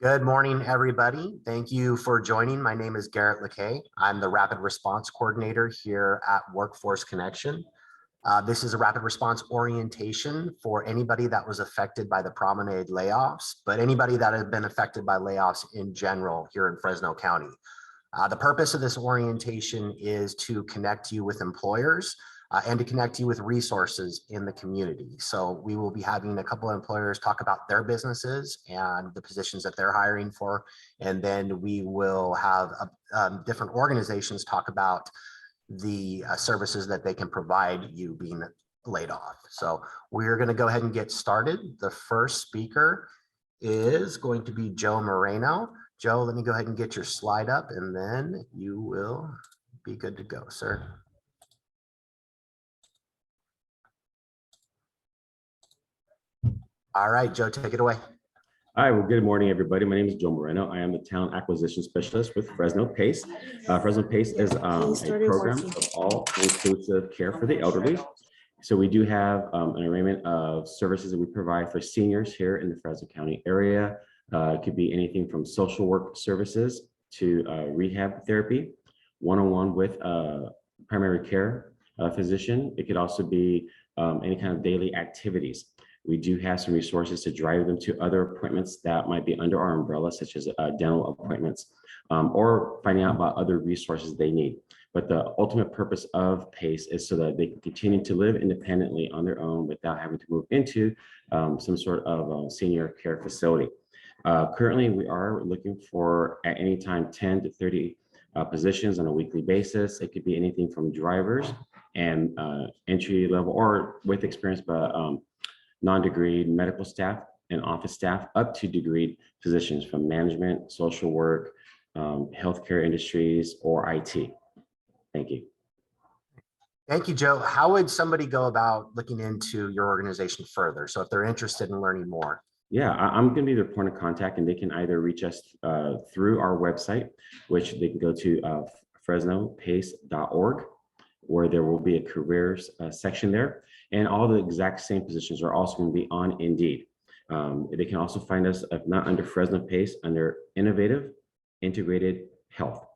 Good morning, everybody. Thank you for joining. My name is Garrett LeKay. I'm the Rapid Response Coordinator here at Workforce Connection. This is a rapid response orientation for anybody that was affected by the Promenade layoffs, but anybody that has been affected by layoffs in general here in Fresno County. The purpose of this orientation is to connect you with employers and to connect you with resources in the community. So we will be having a couple of employers talk about their businesses and the positions that they're hiring for. And then we will have different organizations talk about the services that they can provide you being laid off. So we're going to go ahead and get started. The first speaker is going to be Joe Moreno. Joe, let me go ahead and get your slide up and then you will be good to go, sir. All right, Joe, take it away. All right, well, good morning, everybody. My name is Joe Moreno. I am the Talent Acquisition Specialist with Fresno Pace. Fresno Pace is a program of all-inclusive care for the elderly. So we do have an arrangement of services that we provide for seniors here in the Fresno County area. It could be anything from social work services to rehab therapy, one-on-one with a primary care physician. It could also be any kind of daily activities. We do have some resources to drive them to other appointments that might be under our umbrella, such as dental appointments, or finding out about other resources they need. But the ultimate purpose of PACE is so that they can continue to live independently on their own without having to move into some sort of senior care facility. Currently, we are looking for, at any time, 10 to 30 positions on a weekly basis. It could be anything from drivers and entry level or with experience, but non-degreed medical staff and office staff up to degreed positions from management, social work, healthcare industries, or IT. Thank you. Thank you, Joe. How would somebody go about looking into your organization further? So if they're interested in learning more. Yeah, I'm going to be their point of contact, and they can either reach us through our website, which they can go to fresnopace.org, where there will be a careers section there. And all the exact same positions are also going to be on Indeed. They can also find us, if not under Fresno Pace, under Innovative Integrated Health.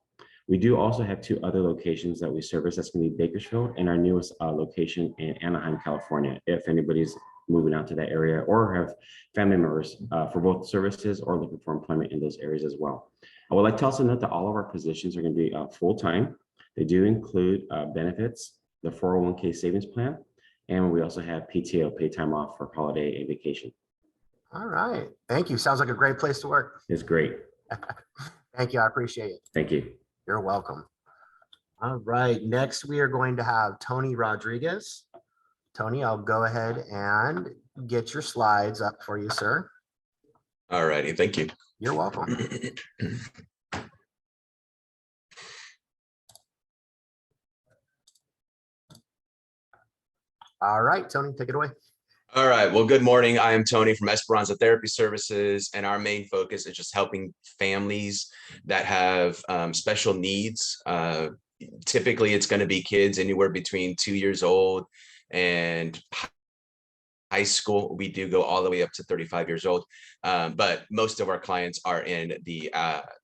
We do also have two other locations that we service. That's going to be Bakersfield and our newest location in Anaheim, California, if anybody's moving out to that area or have family members for both services or looking for employment in those areas as well. I would like to also note that all of our positions are going to be full-time. They do include benefits, the 401k savings plan, and we also have PTO, paid time off for holiday and vacation. All right. Thank you. Sounds like a great place to work. It's great. Thank you. I appreciate it. Thank you. You're welcome. All right. Next, we are going to have Tony Rodriguez. Tony, I'll go ahead and get your slides up for you, sir. All righty. Thank you. You're welcome. All right, Tony, take it away. All right. Well, good morning. I am Tony from Esperanza Therapy Services, and our main focus is just helping families that have special needs. Typically, it's going to be kids anywhere between 2 years old and high school. We do go all the way up to 35 years old, but most of our clients are in the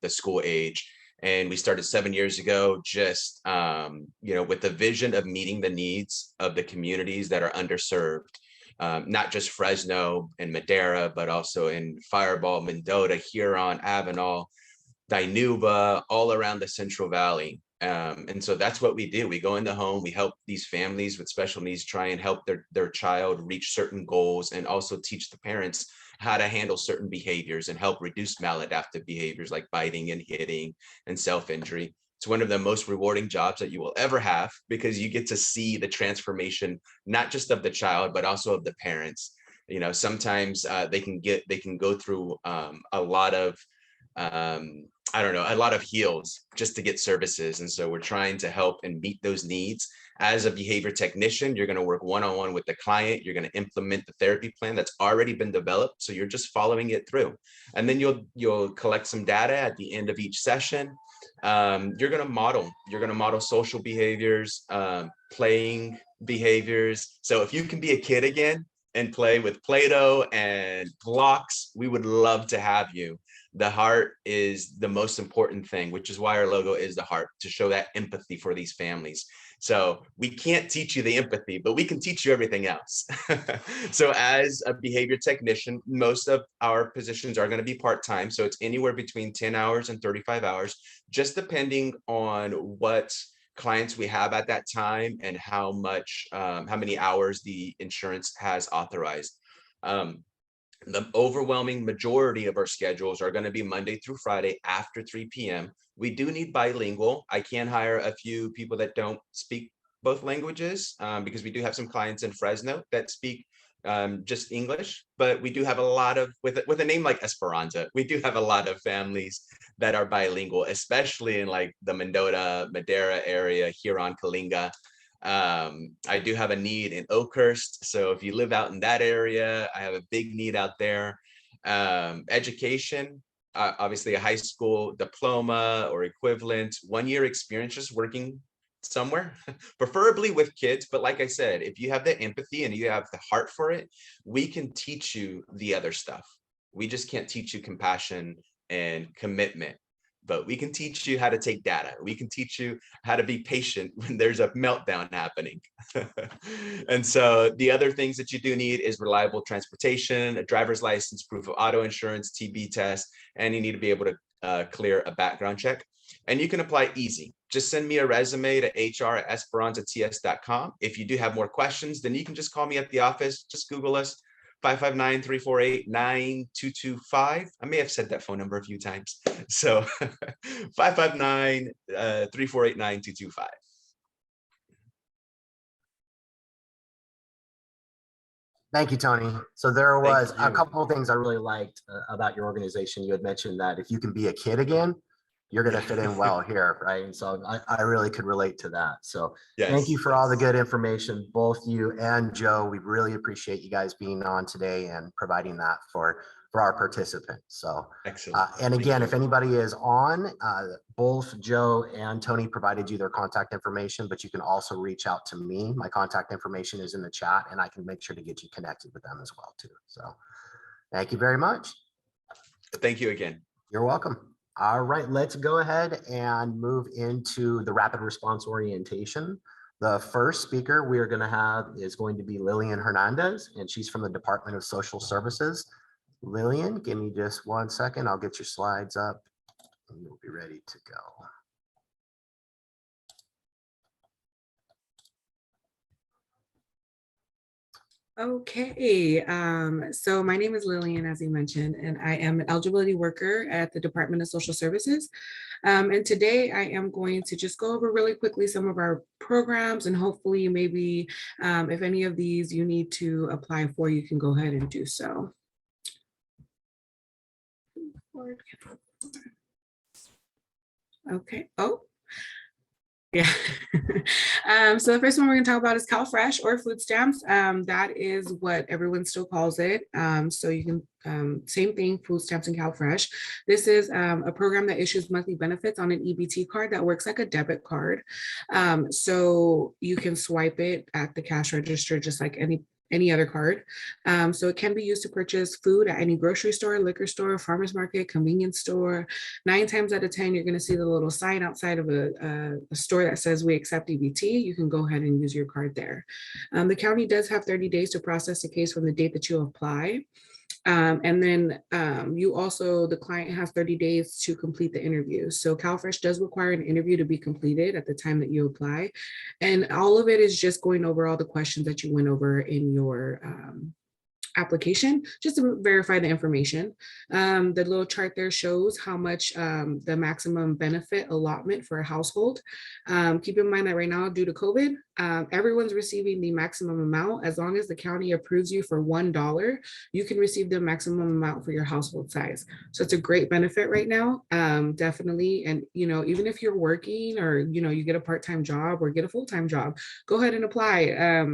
school age. And we started 7 years ago, just with the vision of meeting the needs of the communities that are underserved, not just Fresno and Madera, but also in Fireball, Mendota, Huron, Avenal, Dinuba, all around the Central Valley. And so that's what we do. We go in the home, we help these families with special needs try and help their child reach certain goals, and also teach the parents how to handle certain behaviors and help reduce maladaptive behaviors like biting and hitting and self-injury. It's one of the most rewarding jobs that you will ever have, because you get to see the transformation, not just of the child, but also of the parents. Sometimes they can go through a lot of a lot of heals just to get services. And so we're trying to help and meet those needs. As a behavior technician, you're going to work one-on-one with the client. You're going to implement the therapy plan that's already been developed. So you're just following it through. And then you'll collect some data at the end of each session. You're going to model social behaviors, playing behaviors. So if you can be a kid again, and play with Play-Doh and blocks, we would love to have you. The heart is the most important thing, which is why our logo is the heart, to show that empathy for these families. So we can't teach you the empathy, but we can teach you everything else. So as a behavior technician, most of our positions are going to be part-time. So it's anywhere between 10 hours and 35 hours, just depending on what clients we have at that time and how many hours the insurance has authorized. The overwhelming majority of our schedules are going to be Monday through Friday after 3 p.m. We do need bilingual. I can hire a few people that don't speak both languages because we do have some clients in Fresno that speak just English, but we do have a lot of, with a name like Esperanza, we do have a lot of families that are bilingual, especially in like the Mendota, Madera area, Huron, Kalinga. I do have a need in Oakhurst. So if you live out in that area, I have a big need out there. Education, obviously a high school diploma or equivalent, 1 year experience just working somewhere, preferably with kids. But like I said, if you have the empathy and you have the heart for it, we can teach you the other stuff. We just can't teach you compassion and commitment, but we can teach you how to take data. We can teach you how to be patient when there's a meltdown happening. And so the other things that you do need is reliable transportation, a driver's license, proof of auto insurance, TB test, and you need to be able to clear a background check. And you can apply easy. Just send me a resume to hr@esperanzats.com. If you do have more questions, then you can just call me at the office. Just Google us, 559-348-9225. I may have said that phone number a few times. So 559-348-9225. Thank you, Tony. So there was Thank a you. couple of things I really liked about your organization. You had mentioned that if you can be a kid again, you're going to fit in well here, right? And so I really could relate to that. So thank you Yes. for all the good information, both you and Joe. We really appreciate you guys being on today and providing that for our participants. So, Excellent. and Thank again, you. if anybody is on, both Joe and Tony provided you their contact information, but you can also reach out to me. My contact information is in the chat, and I can make sure to get you connected with them as well too. So thank you very much. Thank you again. You're welcome. All right, let's go ahead and move into the rapid response orientation. The first speaker we are going to have is going to be Lillian Hernandez, and she's from the Department of Social Services. Lillian, give me just 1 second. I'll get your slides up and you'll be ready to go. Okay, so my name is Lillian, as you mentioned, and I am an eligibility worker at the Department of Social Services. And today I am going to just go over really quickly some of our programs, and hopefully maybe if any of these you need to apply for, you can go ahead and do so. Okay, oh. Yeah. So the first one we're going to talk about is CalFresh or food stamps. That is what everyone still calls it. So you can, same thing, food stamps and CalFresh. This is a program that issues monthly benefits on an EBT card that works like a debit card. So you can swipe it at the cash register just like any other card. So it can be used to purchase food at any grocery store, liquor store, farmer's market, convenience store. 9 times out of 10, you're going to see the little sign outside of a store that says we accept EBT. You can go ahead and use your card there. The county does have 30 days to process the case from the date that you apply. And then you also, the client has 30 days to complete the interview. So CalFresh does require an interview to be completed at the time that you apply. And all of it is just going over all the questions that you went over in your application, just to verify the information. The little chart there shows how much the maximum benefit allotment for a household. Keep in mind that right now, due to COVID, everyone's receiving the maximum amount. As long as the county approves you for $1, you can receive the maximum amount for your household size. So it's a great benefit right now, definitely. And even if you're working or you get a part-time job or get a full-time job, go ahead and apply.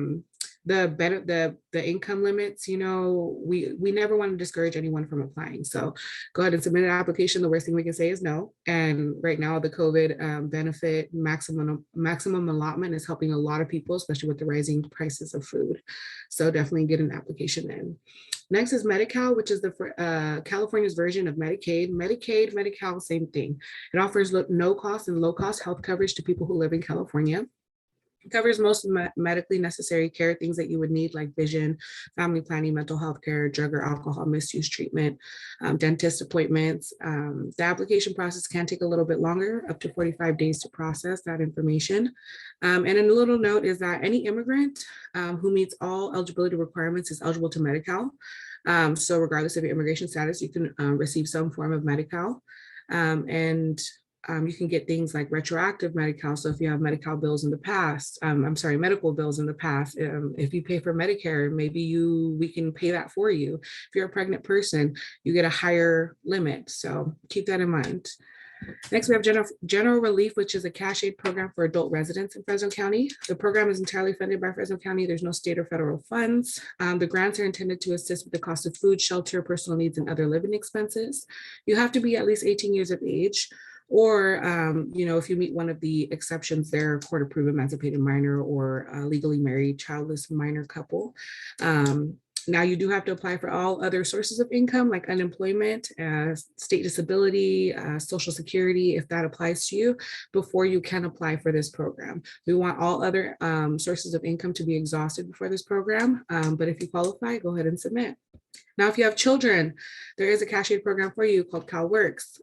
the income limits, you know, we never want to discourage anyone from applying. So go ahead and submit an application. The worst thing we can say is no. And right now the COVID benefit maximum allotment is helping a lot of people, especially with the rising prices of food. So definitely get an application in. Next is Medi-Cal, which is the California's version of Medicaid. Medicaid, Medi-Cal, same thing. It offers no cost and low cost health coverage to people who live in California. It covers most medically necessary care, things that you would need like vision, family planning, mental health care, drug or alcohol misuse treatment, dentist appointments. The application process can take a little bit longer, up to 45 days to process that information. And a little note is that any immigrant who meets all eligibility requirements is eligible to Medi-Cal. So regardless of your immigration status, you can receive some form of Medi-Cal. You can get things like retroactive Medi-Cal. So if you have Medi-Cal bills in the past, medical bills in the past, if you pay for Medicare, maybe we can pay that for you. If you're a pregnant person, you get a higher limit. So keep that in mind. Next, we have General Relief, which is a cash aid program for adult residents in Fresno County. The program is entirely funded by Fresno County. There's no state or federal funds. The grants are intended to assist with the cost of food, shelter, personal needs, and other living expenses. You have to be at least 18 years of age. Or, if you meet one of the exceptions there, court-approved emancipated minor or legally married childless minor couple. Now you do have to apply for all other sources of income like unemployment, state disability, Social Security, if that applies to you, before you can apply for this program. We want all other sources of income to be exhausted before this program, but if you qualify, go ahead and submit. Now, if you have children, there is a cash aid program for you called CalWorks.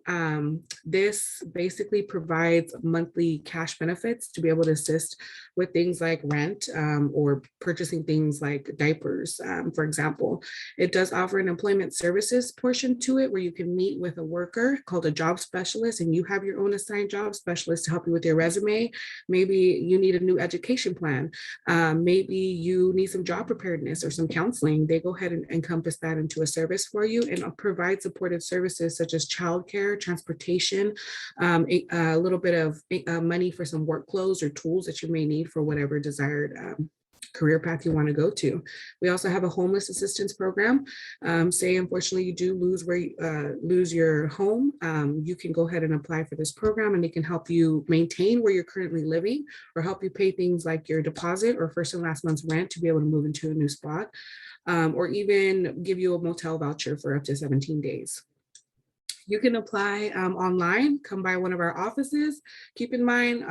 This basically provides monthly cash benefits to be able to assist with things like rent or purchasing things like diapers, for example. It does offer an employment services portion to it where you can meet with a worker called a job specialist, and you have your own assigned job specialist to help you with your resume. Maybe you need a new education plan. Maybe you need some job preparedness or some counseling. They go ahead and encompass that into a service for you and provide supportive services such as childcare, transportation, a little bit of money for some work clothes or tools that you may need for whatever desired career path you want to go to. We also have a homeless assistance program. Say, unfortunately, you do lose your home, you can go ahead and apply for this program, and it can help you maintain where you're currently living or help you pay things like your deposit or first and last month's rent to be able to move into a new spot. Or even give you a motel voucher for up to 17 days. You can apply online, come by one of our offices. Keep in mind,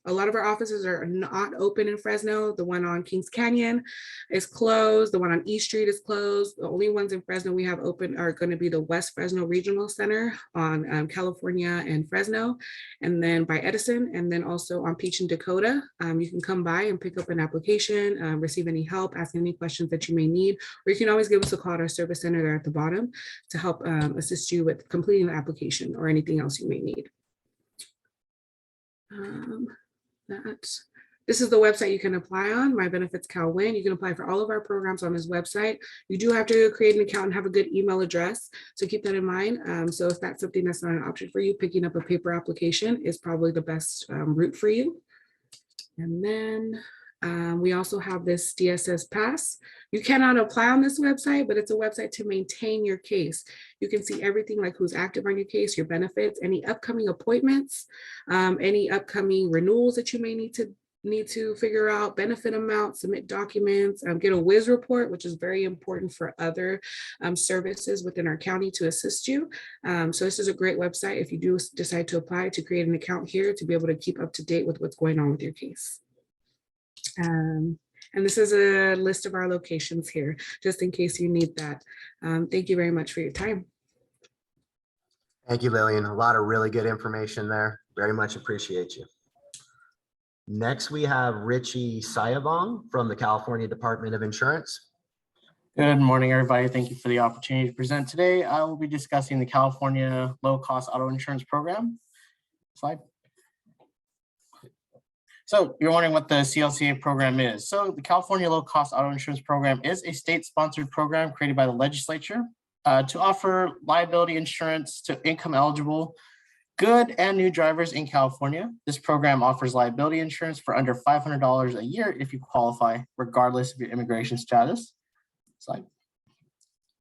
a lot of our offices are not open in Fresno. The one on Kings Canyon is closed. The one on East Street is closed. The only ones in Fresno we have open are going to be the West Fresno Regional Center on California and Fresno, and then by Edison, and then also on Peach and Dakota. You can come by and pick up an application, receive any help, ask any questions that you may need, or you can always give us a call at our service center there at the bottom to help assist you with completing the application or anything else you may need. This is the website you can apply on, My Benefits CalWin. You can apply for all of our programs on this website. You do have to create an account and have a good email address, so keep that in mind. So if that's something that's not an option for you, picking up a paper application is probably the best route for you. And then we also have this DSS Pass. You cannot apply on this website, but it's a website to maintain your case. You can see everything like who's active on your case, your benefits, any upcoming appointments, any upcoming renewals that you may need to figure out, benefit amounts, submit documents, get a WIS report, which is very important for other services within our county to assist you. So this is a great website if you do decide to apply to create an account here to be able to keep up to date with what's going on with your case. And this is a list of our locations here, just in case you need that. Thank you very much for your time. Thank you, Lillian. A lot of really good information there. Very much appreciate you. Next, we have Richie Sayabong from the California Department of Insurance. Good morning, everybody. Thank you for the opportunity to present today. I will be discussing the California Low-Cost Auto Insurance Program. Slide. So you're wondering what the CLCA program is. So the California Low-Cost Auto Insurance Program is a state-sponsored program created by the legislature to offer liability insurance to income-eligible good and new drivers in California. This program offers liability insurance for under $500 a year if you qualify, regardless of your immigration status. Slide.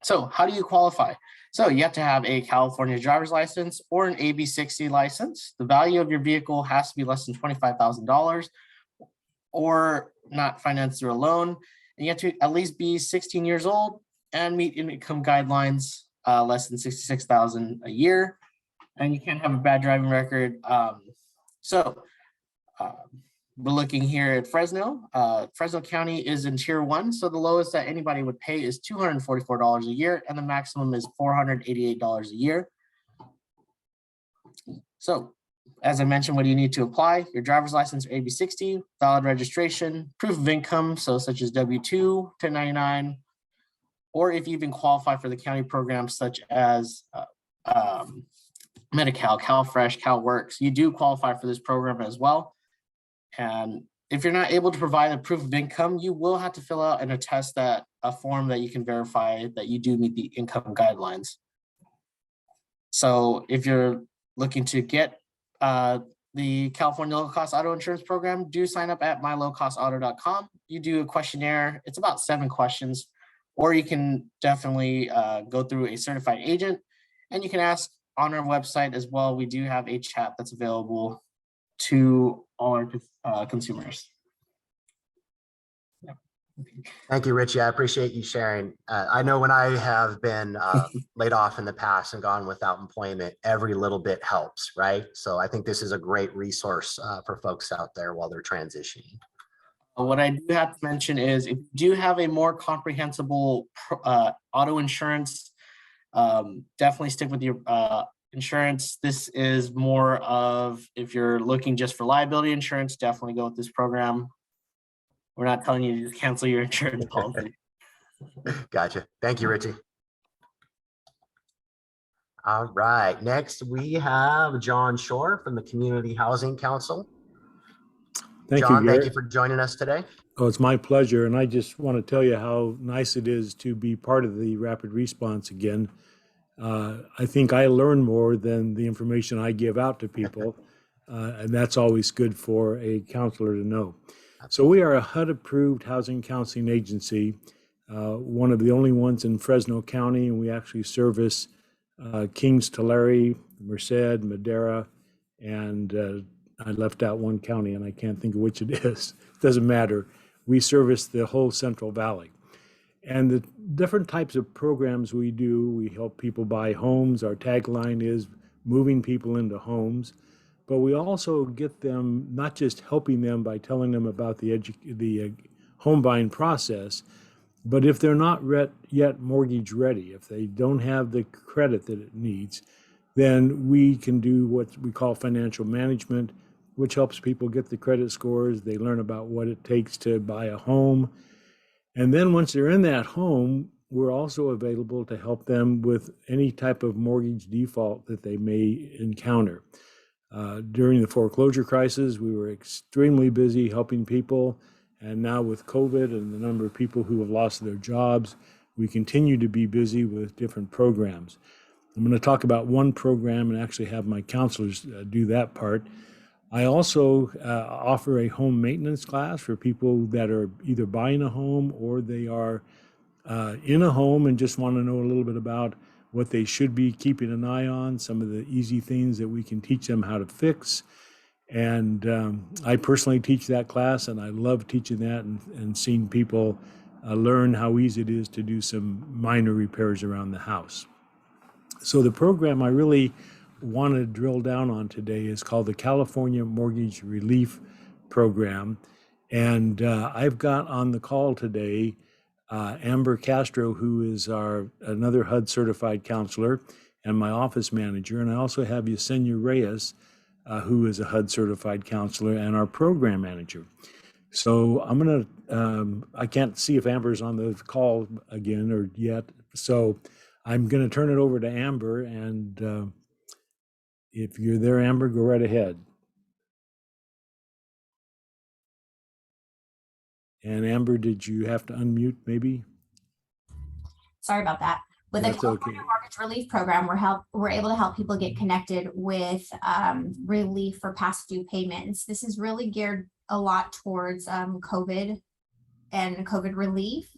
So how do you qualify? So you have to have a California driver's license or an AB60 license. The value of your vehicle has to be less than $25,000 or not financed through a loan. And you have to at least be 16 years old and meet income guidelines less than $66,000 a year. And you can't have a bad driving record. We're looking here at Fresno. Fresno County is in tier 1. So the lowest that anybody would pay is $244 a year, and the maximum is $488 a year. So as I mentioned, what do you need to apply? Your driver's license or AB60, valid registration, proof of income, so such as W-2, 1099, or if you even qualify for the county programs such as Medi-Cal, CalFresh, CalWorks, you do qualify for this program as well. And if you're not able to provide a proof of income, you will have to fill out and attest that a form that you can verify that you do meet the income guidelines. So if you're looking to get the California low cost auto insurance program, do sign up at mylowcostauto.com. You do a questionnaire. It's about 7 questions, or you can definitely go through a certified agent, and you can ask on our website as well. We do have a chat that's available to all our consumers. Yeah. Thank you, Richie. I appreciate you sharing. I know when I have been laid off in the past and gone without employment, every little bit helps, right? So I think this is a great resource for folks out there while they're transitioning. What I do have to mention is if you do have a more comprehensible auto insurance, definitely stick with your insurance. This is more of, if you're looking just for liability insurance, definitely go with this program. We're not telling you to just cancel your insurance policy. Gotcha. Thank you, Richie. All right. Next, we have John Shore from the Community Housing Council. Thank John, you, thank Garrett. you for joining us today. Oh, it's my pleasure. And I just want to tell you how nice it is to be part of the rapid response again. I think I learn more than the information I give out to people. And that's always good for a counselor to know. So we are a HUD-approved housing counseling agency, one of the only ones in Fresno County, and we actually service Kings, Tulare, Merced, Madera, and I left out one county, and I can't think of which it is. It doesn't matter. We service the whole Central Valley. And the different types of programs we do, we help people buy homes. Our tagline is moving people into homes. But we also get them, not just helping them by telling them about the home buying process, but if they're not yet mortgage ready, if they don't have the credit that it needs, then we can do what we call financial management, which helps people get the credit scores. They learn about what it takes to buy a home. And then once they're in that home, we're also available to help them with any type of mortgage default that they may encounter. During the foreclosure crisis, we were extremely busy helping people. And now with COVID and the number of people who have lost their jobs, we continue to be busy with different programs. I'm going to talk about one program and actually have my counselors do that part. I also offer a home maintenance class for people that are either buying a home or they are in a home and just want to know a little bit about what they should be keeping an eye on, some of the easy things that we can teach them how to fix. And I personally teach that class, and I love teaching that and seeing people learn how easy it is to do some minor repairs around the house. So the program I really want to drill down on today is called the California Mortgage Relief Program. And I've got on the call today Amber Castro, who is another HUD certified counselor and my office manager. And I also have Yesenia Reyes, who is a HUD certified counselor and our program manager. So I'm going to, I can't see if Amber's on the call again or yet. So I'm going to turn it over to Amber, and if you're there, Amber, go right ahead. And Amber, did you have to unmute maybe? Sorry about that. With the That's California okay. Mortgage Relief Program, we're able to help people get connected with relief for past due payments. This is really geared a lot towards COVID and COVID relief.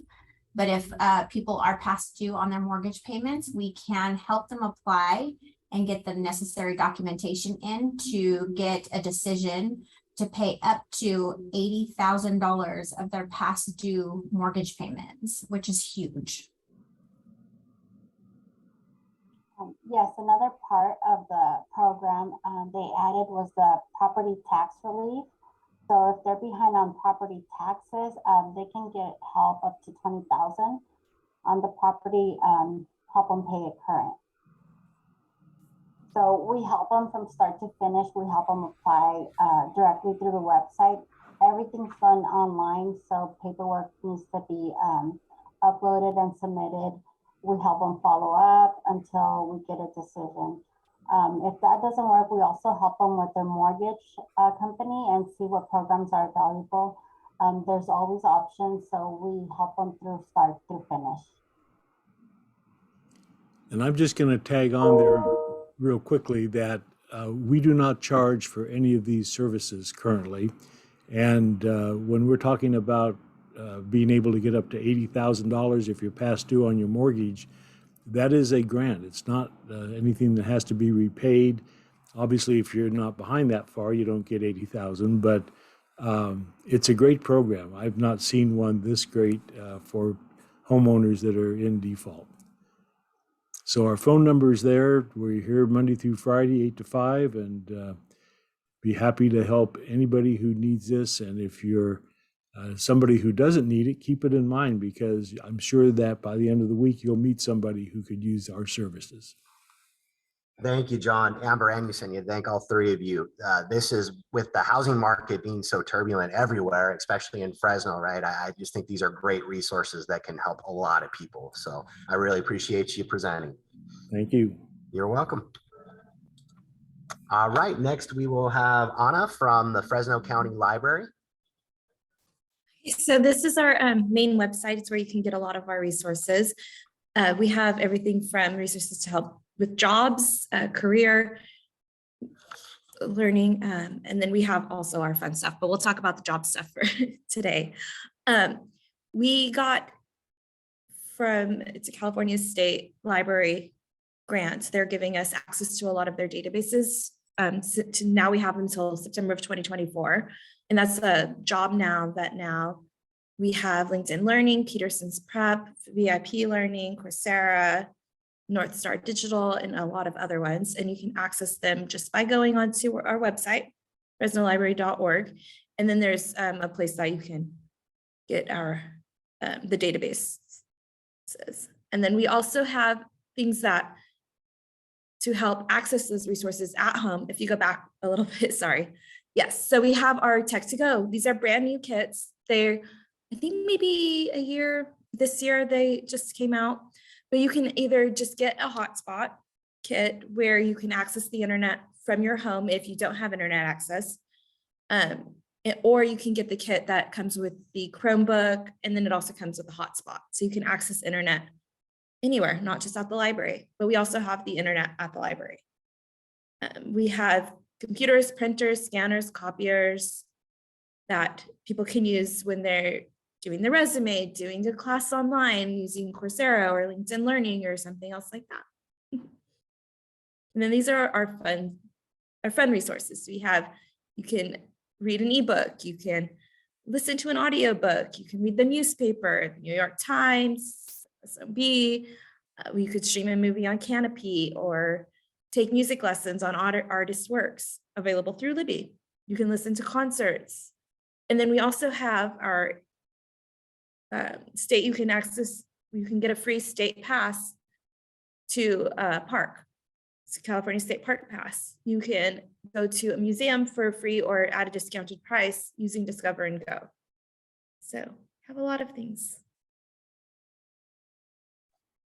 But if people are past due on their mortgage payments, we can help them apply and get the necessary documentation in to get a decision to pay up to $80,000 of their past due mortgage payments, which is huge. Yes, another part of the program they added was the property tax relief. So if they're behind on property taxes, they can get help up to $20,000 on the property, help them pay it current. So we help them from start to finish. We help them apply directly through the website. Everything's done online, so paperwork needs to be uploaded and submitted. We help them follow up until we get a decision. If that doesn't work, we also help them with their mortgage company and see what programs are valuable. There's always options, so we help them through start through finish. And I'm just going to tag on there real quickly that we do not charge for any of these services currently. And when we're talking about being able to get up to $80,000 if you're past due on your mortgage, that is a grant. It's not anything that has to be repaid. Obviously, if you're not behind that far, you don't get 80,000, but it's a great program. I've not seen one this great for homeowners that are in default. So our phone number is there. We're here Monday through Friday, 8 to 5, and be happy to help anybody who needs this. And if you're somebody who doesn't need it, keep it in mind, because I'm sure that by the end of the week, you'll meet somebody who could use our services. Thank you, John, Amber, and Yesenia. Thank all three of you. This is with the housing market being so turbulent everywhere, especially in Fresno, right? I just think these are great resources that can help a lot of people. So I really appreciate you presenting. Thank you. You're welcome. All right, next we will have Anna from the Fresno County Library. So this is our main website. It's where you can get a lot of our resources. We have everything from resources to help with jobs, career, learning, and then we have also our fun stuff, but we'll talk about the job stuff for today. We got it's a California State Library grant. They're giving us access to a lot of their databases. Now we have until September of 2024. And that's a job now that now we have LinkedIn Learning, Peterson's Prep, VIP Learning, Coursera, North Star Digital, and a lot of other ones. And you can access them just by going onto our website, fresnolibrary.org. And then there's a place that you can get the database. And then we also have things that to help access those resources at home. If you go back a little bit, sorry. Yes, so we have our Tech to Go. These are brand new kits. They're, I think maybe this year they just came out, but you can either just get a hotspot kit where you can access the internet from your home if you don't have internet access, or you can get the kit that comes with the Chromebook, and then it also comes with a hotspot. So you can access internet anywhere, not just at the library, but we also have the internet at the library. We have computers, printers, scanners, copiers that people can use when they're doing their resume, doing a class online, using Coursera or LinkedIn Learning or something else like that. And then these are our fun resources. We have, you can read an ebook, you can listen to an audiobook, you can read the newspaper, the New York Times, SOB, you could stream a movie on Canopy or take music lessons on artist works available through Libby. You can listen to concerts. And then we also have our state, you can get a free state pass to a park. It's a California State Park Pass. You can go to a museum for free or at a discounted price using Discover and Go. So have a lot of things.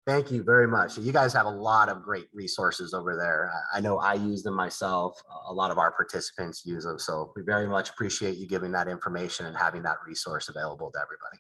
Thank you very much. You guys have a lot of great resources over there. I know I use them myself. A lot of our participants use them. So we very much appreciate you giving that information and having that resource available to everybody.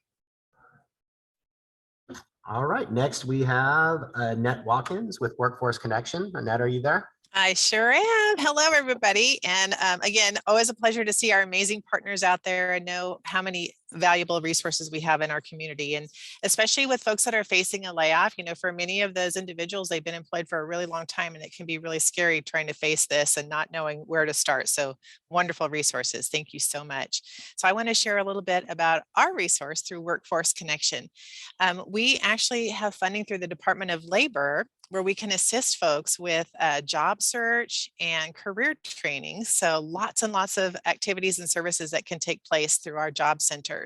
All right, next we have Annette Watkins with Workforce Connection. Annette, are you there? I sure am. Hello, everybody. And again, always a pleasure to see our amazing partners out there and know how many valuable resources we have in our community. And especially with folks that are facing a layoff, you know, for many of those individuals, they've been employed for a really long time, and it can be really scary trying to face this and not knowing where to start. So wonderful resources. Thank you so much. So I want to share a little bit about our resource through Workforce Connection. We actually have funding through the Department of Labor where we can assist folks with job search and career training. So lots and lots of activities and services that can take place through our job centers.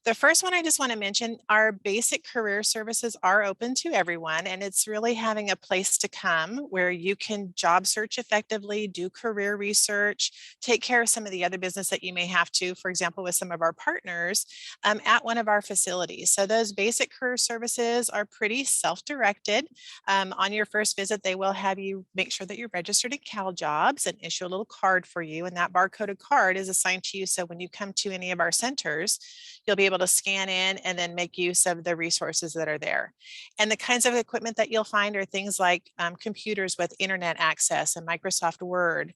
The first one I just want to mention, our basic career services are open to everyone, and it's really having a place to come where you can job search effectively, do career research, take care of some of the other business that you may have to, for example, with some of our partners at one of our facilities. So those basic career services are pretty self-directed. On your first visit, they will have you make sure that you're registered in CalJobs and issue a little card for you. And that barcoded card is assigned to you. So when you come to any of our centers, you'll be able to scan in and then make use of the resources that are there. And the kinds of equipment that you'll find are things like computers with internet access and Microsoft Word.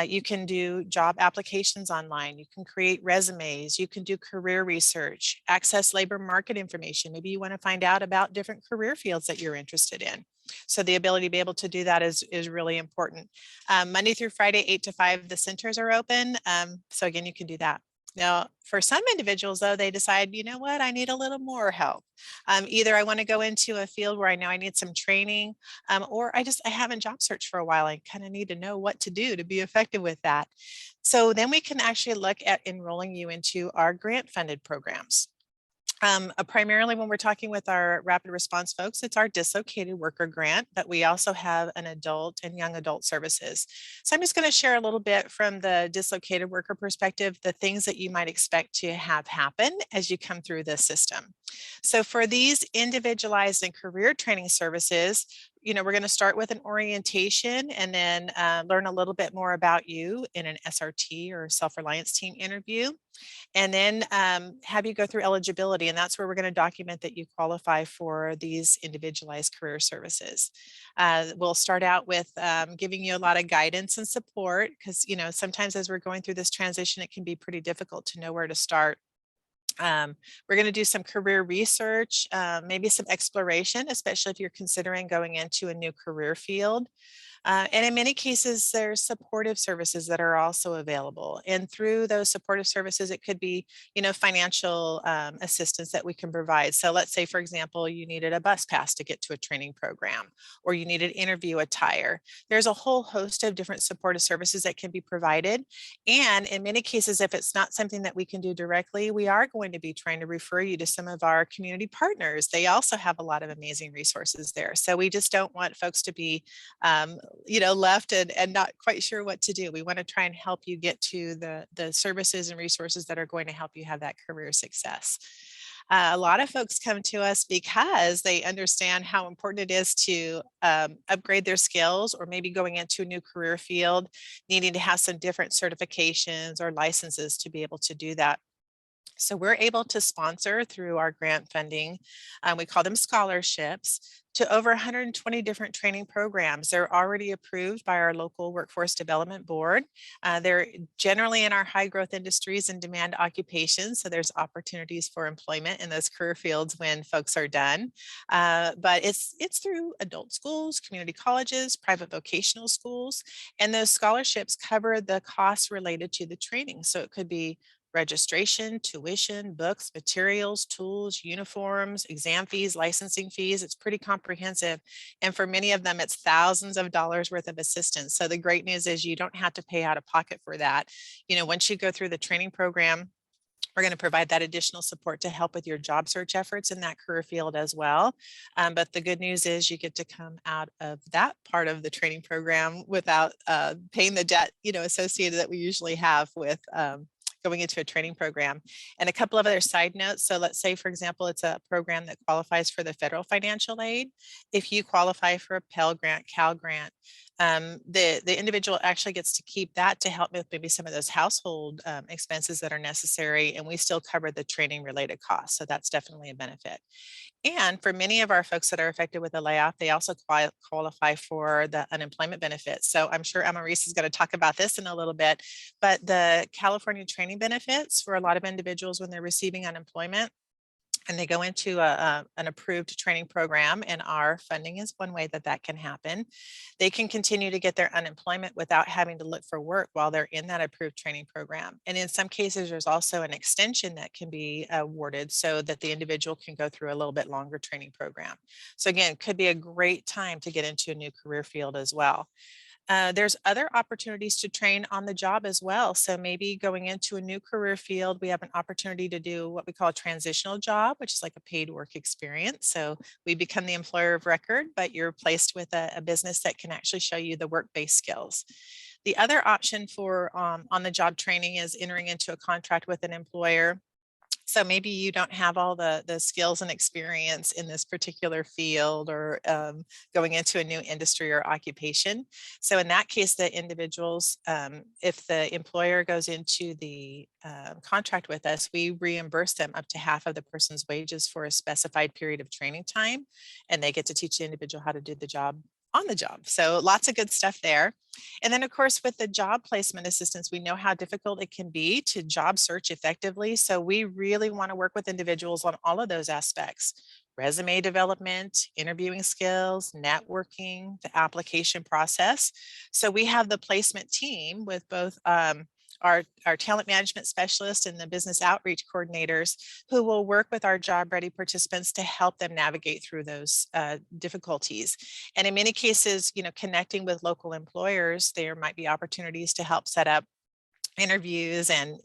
You can do job applications online. You can create resumes. You can do career research, access labor market information. Maybe you want to find out about different career fields that you're interested in. So the ability to be able to do that is really important. Monday through Friday, 8 to 5, the centers are open. So again, you can do that. Now, for some individuals, though, they decide, you know what, I need a little more help. Either I want to go into a field where I know I need some training, or I haven't job searched for a while. I kind of need to know what to do to be effective with that. So then we can actually look at enrolling you into our grant funded programs. Primarily when we're talking with our rapid response folks, it's our dislocated worker grant, but we also have an adult and young adult services. So I'm just going to share a little bit from the dislocated worker perspective, the things that you might expect to have happen as you come through this system. So for these individualized and career training services, you know, we're going to start with an orientation and then learn a little bit more about you in an SRT or self-reliance team interview. And then have you go through eligibility. And that's where we're going to document that you qualify for these individualized career services. We'll start out with giving you a lot of guidance and support because, you know, sometimes as we're going through this transition, it can be pretty difficult to know where to start. We're going to do some career research, maybe some exploration, especially if you're considering going into a new career field. And in many cases, there's supportive services that are also available. And through those supportive services, it could be, you know, financial assistance that we can provide. So let's say, for example, you needed a bus pass to get to a training program, or you needed interview attire. There's a whole host of different supportive services that can be provided. And in many cases, if it's not something that we can do directly, we are going to be trying to refer you to some of our community partners. They also have a lot of amazing resources there. So we just don't want folks to be you know, left and not quite sure what to do. We want to try and help you get to the services and resources that are going to help you have that career success. A lot of folks come to us because they understand how important it is to upgrade their skills, or maybe going into a new career field, needing to have some different certifications or licenses to be able to do that. So we're able to sponsor through our grant funding, we call them scholarships, to over 120 different training programs. They're already approved by our local workforce development board. They're generally in our high growth industries and demand occupations. So there's opportunities for employment in those career fields when folks are done. But it's through adult schools, community colleges, private vocational schools, and those scholarships cover the costs related to the training. So it could be registration, tuition, books, materials, tools, uniforms, exam fees, licensing fees. It's pretty comprehensive. And for many of them, it's thousands of dollars worth of assistance. So the great news is you don't have to pay out of pocket for that. You know, once you go through the training program, we're going to provide that additional support to help with your job search efforts in that career field as well. But the good news is you get to come out of that part of the training program without paying the debt, you know, associated that we usually have with going into a training program. And a couple of other side notes. So let's say, for example, it's a program that qualifies for the federal financial aid. If you qualify for a Pell Grant, Cal Grant, The individual actually gets to keep that to help with maybe some of those household expenses that are necessary, and we still cover the training related costs. So that's definitely a benefit. And for many of our folks that are affected with a layoff, they also qualify for the unemployment benefits. So I'm sure Emma Reese is going to talk about this in a little bit, but the California training benefits for a lot of individuals when they're receiving unemployment, and they go into an approved training program, and our funding is one way that that can happen. They can continue to get their unemployment without having to look for work while they're in that approved training program. And in some cases, there's also an extension that can be awarded so that the individual can go through a little bit longer training program. So again, could be a great time to get into a new career field as well. There's other opportunities to train on the job as well. So maybe going into a new career field, we have an opportunity to do what we call a transitional job, which is like a paid work experience. So we become the employer of record, but you're placed with a business that can actually show you the work-based skills. The other option for on-the-job training is entering into a contract with an employer. So maybe you don't have all the skills and experience in this particular field, or going into a new industry or occupation. So in that case, the individuals, if the employer goes into the contract with us, we reimburse them up to half of the person's wages for a specified period of training time, and they get to teach the individual how to do the job on the job. So lots of good stuff there. And then of course, with the job placement assistance, we know how difficult it can be to job search effectively. So we really want to work with individuals on all of those aspects: resume development, interviewing skills, networking, the application process. So we have the placement team with both our talent management specialist and the business outreach coordinators, who will work with our job ready participants to help them navigate through those difficulties. And in many cases, connecting with local employers, there might be opportunities to help set up interviews and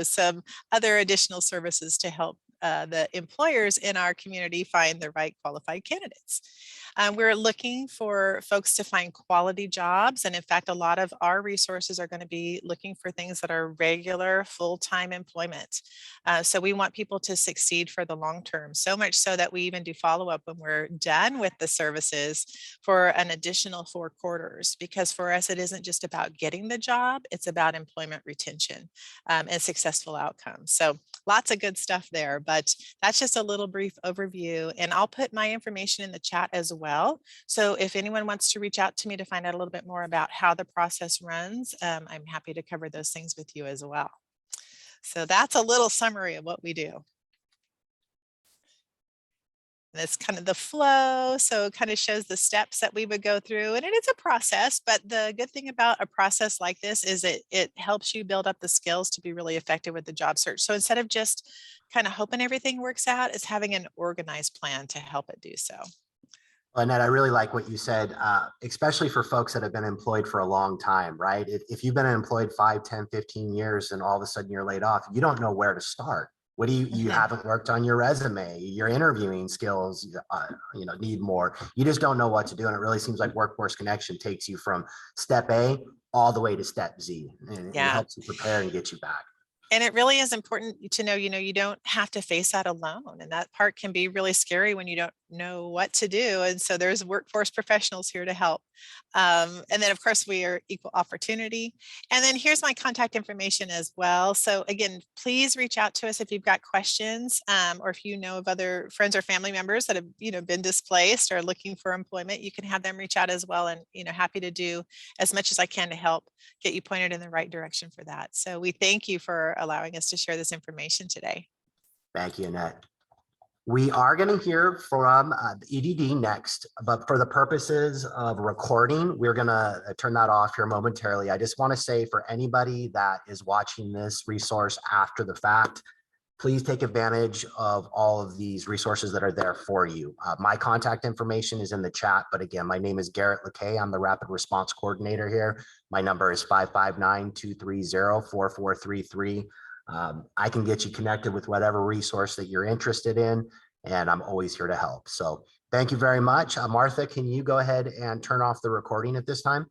some other additional services to help the employers in our community find the right qualified candidates. We're looking for folks to find quality jobs. And in fact, a lot of our resources are going to be looking for things that are regular full-time employment. So we want people to succeed for the long term, so much so that we even do follow-up when we're done with the services for an additional 4 quarters, because for us, it isn't just about getting the job, it's about employment retention and successful outcomes. So lots of good stuff there, but that's just a little brief overview, and I'll put my information in the chat as well. So if anyone wants to reach out to me to find out a little bit more about how the process runs, I'm happy to cover those things with you as well. So that's a little summary of what we do. And it's kind of the flow. So it kind of shows the steps that we would go through, and it is a process, but the good thing about a process like this is it helps you build up the skills to be really effective with the job search. So instead of just kind of hoping everything works out, it's having an organized plan to help it do so. Annette, I really like what you said, especially for folks that have been employed for a long time, right? If you've been employed 5, 10, 15 years and all of a sudden you're laid off, you don't know where to start. What do you haven't worked on your resume, your interviewing skills, need more. You just don't know what to do. And it really seems like Workforce Connection takes you from step A all the way to step Z, and it helps you prepare and get you back. And it really is important to know, you don't have to face that alone. And that part can be really scary when you don't know what to do. And so there's workforce professionals here to help. And then of course we are equal opportunity. And then here's my contact information as well. So again, please reach out to us if you've got questions, or if you know of other friends or family members that have, been displaced or looking for employment, you can have them reach out as well. And, happy to do as much as I can to help get you pointed in the right direction for that. So we thank you for allowing us to share this information today. Thank you, Annette. We are going to hear from the EDD next, but for the purposes of recording, we're going to turn that off here momentarily. I just want to say, for anybody that is watching this resource after the fact, please take advantage of all of these resources that are there for you. My contact information is in the chat, but again, my name is Garrett LeKay. I'm the Rapid Response Coordinator here. My number is 559-230-4433. I can get you connected with whatever resource that you're interested in, and I'm always here to help. So thank you very much. Martha, can you go ahead and turn off the recording at this time?